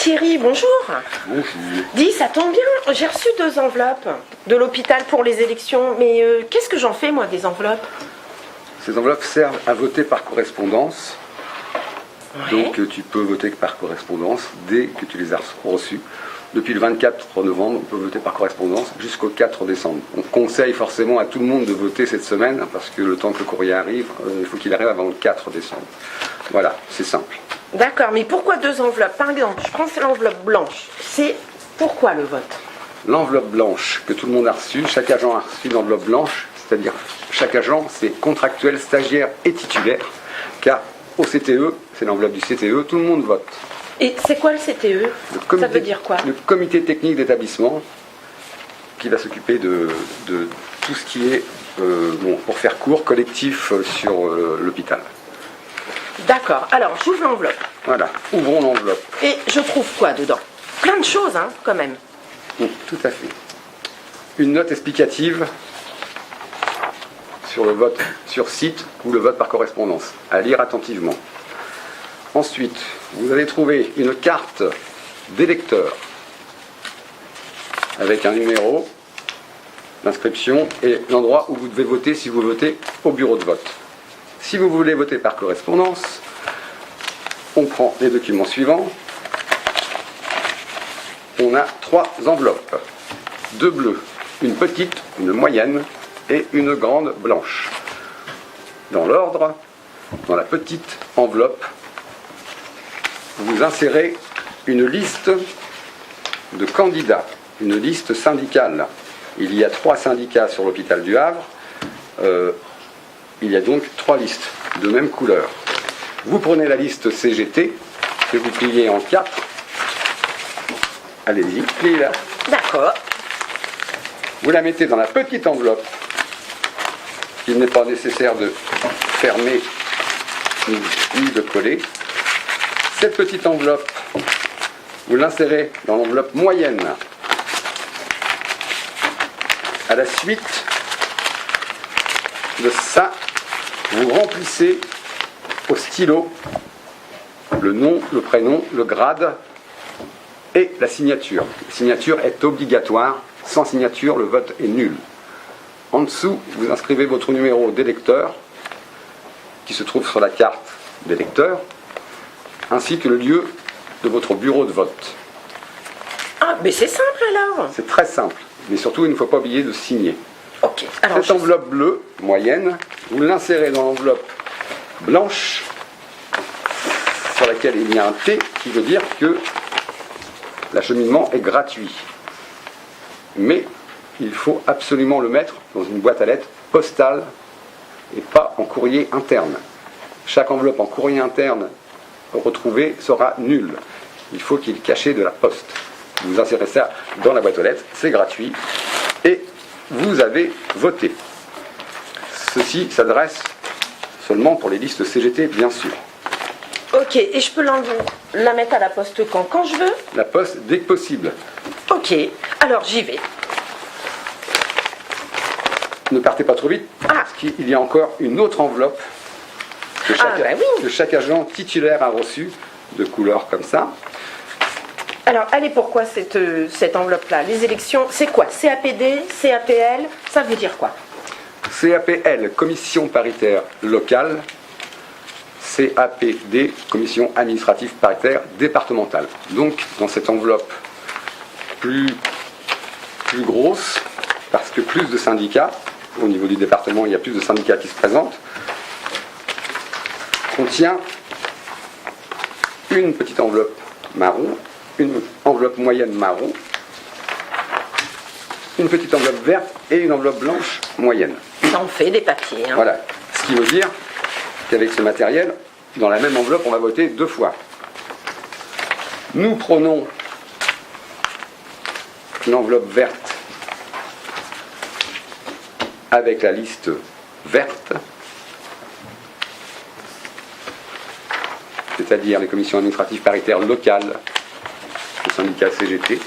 Thierry, bonjour. Bonjour. Dis, ça tombe bien, j'ai reçu 2 enveloppes de l'hôpital pour les élections, mais qu'est-ce que j'en fais, moi, des enveloppes? Ces enveloppes servent à voter par correspondance. Ouais. Donc tu peux voter par correspondance dès que tu les as reçues. Depuis le 24 novembre, on peut voter par correspondance jusqu'au 4 décembre. On conseille forcément à tout le monde de voter cette semaine parce que le temps que le courrier arrive, il faut qu'il arrive avant le 4 décembre. Voilà, c'est simple. D'accord, mais pourquoi 2 enveloppes? Par exemple, je prends l'enveloppe blanche. C'est pourquoi le vote? L'enveloppe blanche que tout le monde a reçue, chaque agent a reçu une enveloppe blanche, c'est-à-dire chaque agent, c'est contractuel, stagiaire et titulaire, car au CTE, c'est l'enveloppe du CTE, tout le monde vote. Et c'est quoi le CTE? Ça veut dire quoi? Le comité technique d'établissement qui va s'occuper de tout ce qui est, pour faire court, collectif sur l'hôpital. D'accord, alors j'ouvre l'enveloppe. Voilà, ouvrons l'enveloppe. Et je trouve quoi dedans? Plein de choses, hein, quand même. Tout à fait. Une note explicative sur le vote sur site ou le vote par correspondance, à lire attentivement. Ensuite, vous allez trouver une carte d'électeur avec un numéro, l'inscription et l'endroit où vous devez voter si vous votez au bureau de vote. Si vous voulez voter par correspondance, on prend les documents suivants. On a 3 enveloppes, 2 bleues, une petite, une moyenne et une grande blanche. Dans l'ordre, dans la petite enveloppe, vous insérez une liste de candidats, une liste syndicale. Il y a 3 syndicats sur l'hôpital du Havre. Il y a donc 3 listes de même couleur. Vous prenez la liste CGT que vous pliez en 4. Allez-y, pliez-la. D'accord. Vous la mettez dans la petite enveloppe qu'il n'est pas nécessaire de fermer ni de coller. Cette petite enveloppe, vous l'insérez dans l'enveloppe moyenne. À la suite de ça, vous remplissez au stylo le nom, le prénom, le grade et la signature. La signature est obligatoire. Sans signature, le vote est nul. En dessous, vous inscrivez votre numéro d'électeur qui se trouve sur la carte d'électeur, ainsi que le lieu de votre bureau de vote. Ah, mais c'est simple alors. C'est très simple, mais surtout, il ne faut pas oublier de signer. Ok, alors Cette enveloppe bleue, moyenne, vous l'insérez dans l'enveloppe blanche, sur laquelle il y a un T, qui veut dire que l'acheminement est gratuit. Mais il faut absolument le mettre dans une boîte à lettres postale et pas en courrier interne. Chaque enveloppe en courrier interne retrouvée sera nulle. Il faut qu'il est caché de la poste. Vous insérez ça dans la boîte aux lettres, c'est gratuit, et vous avez voté. Ceci s'adresse seulement pour les listes CGT, bien sûr. ok, et je peux la mettre à la poste quand je veux? La poste dès que possible. Ok, alors j'y vais. Ne partez pas trop vite, parce qu'il y a encore une autre enveloppe que chaque agent titulaire a reçue, de couleur comme ça. Alors, elle est pourquoi cette enveloppe-là? Les élections, c'est quoi? CAPD, CAPL, ça veut dire quoi? CAPL, Commission paritaire locale. CAPD, Commission administrative paritaire départementale. Donc, dans cette enveloppe plus grosse, parce que plus de syndicats, au niveau du département, il y a plus de syndicats qui se présentent, contient une petite enveloppe marron, une enveloppe moyenne marron, une petite enveloppe verte et une enveloppe blanche moyenne. Ça en fait des papiers. Hein. Voilà. Ce qui veut dire qu'avec ce matériel, dans la même enveloppe, on va voter 2 fois. Nous prenons l'enveloppe verte avec la liste verte, c'est-à-dire les commissions administratives paritaires locales, le syndicat CGT,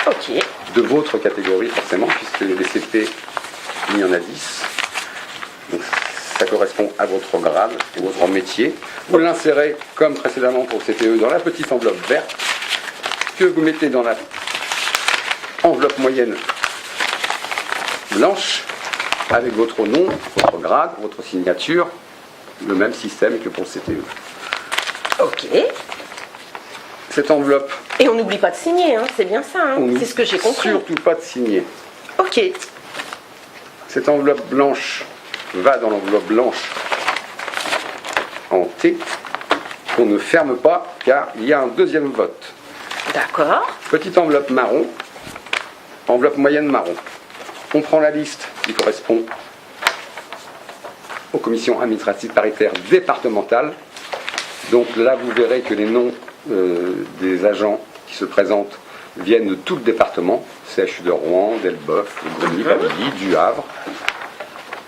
Ok. de votre catégorie forcément, puisque les DCP, il y en a 10. Donc, ça correspond à votre grade et votre métier. Vous l'insérez, comme précédemment pour le CTE, dans la petite enveloppe verte que vous mettez dans la enveloppe moyenne blanche avec votre nom, votre grade, votre signature, le même système que pour le CTE. Ok. Cette enveloppe, Et on n'oublie pas de signer, hein, c'est bien ça, hein, on c'est ce que j'ai compris. surtout pas de signer. Ok. Cette enveloppe blanche va dans l'enveloppe blanche en T, qu'on ne ferme pas car il y a un deuxième vote. D'accord. Petite enveloppe marron, enveloppe moyenne marron. On prend la liste qui correspond aux commissions administratives paritaires départementales. Donc là, vous verrez que les noms des agents qui se présentent viennent de tout le département, CHU de Rouen, d'Elbeuf, de Grigny, Pavilly, du Havre.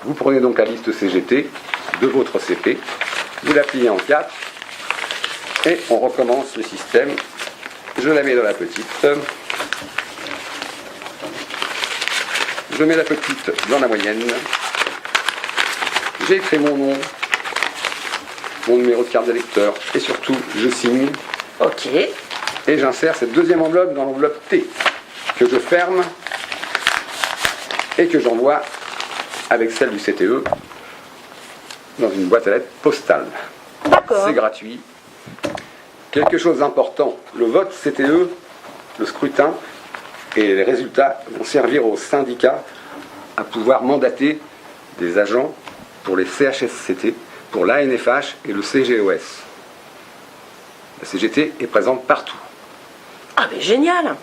Vous prenez donc la liste CGT de votre CP, vous la pliez en 4 et on recommence le système. Je la mets dans la petite. Je mets la petite dans la moyenne. J'ai écrit mon nom, mon numéro de carte d'électeur et surtout je signe. Ok. Et j'insère cette deuxième enveloppe dans l'enveloppe T que je ferme et que j'envoie avec celle du CTE dans une boîte à lettres postale. D'accord. C'est gratuit. Quelque chose d'important, le vote CTE, le scrutin et les résultats vont servir aux syndicats à pouvoir mandater des agents pour les CHSCT, pour l'ANFH et le CGOS. La CGT est présente partout. Ah mais génial.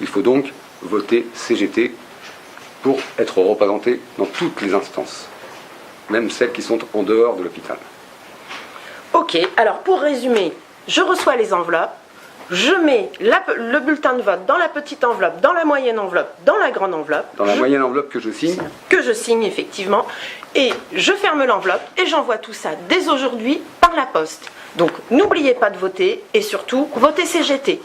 Il faut donc voter CGT pour être représenté dans toutes les instances, même celles qui sont en dehors de l'hôpital. Ok, alors pour résumer, je reçois les enveloppes, je mets le bulletin de vote dans la petite enveloppe, dans la moyenne enveloppe, dans la grande enveloppe. Dans la moyenne enveloppe que je signe, effectivement, et je ferme l'enveloppe et j'envoie tout ça dès aujourd'hui par la poste. Donc n'oubliez pas de voter et surtout votez CGT.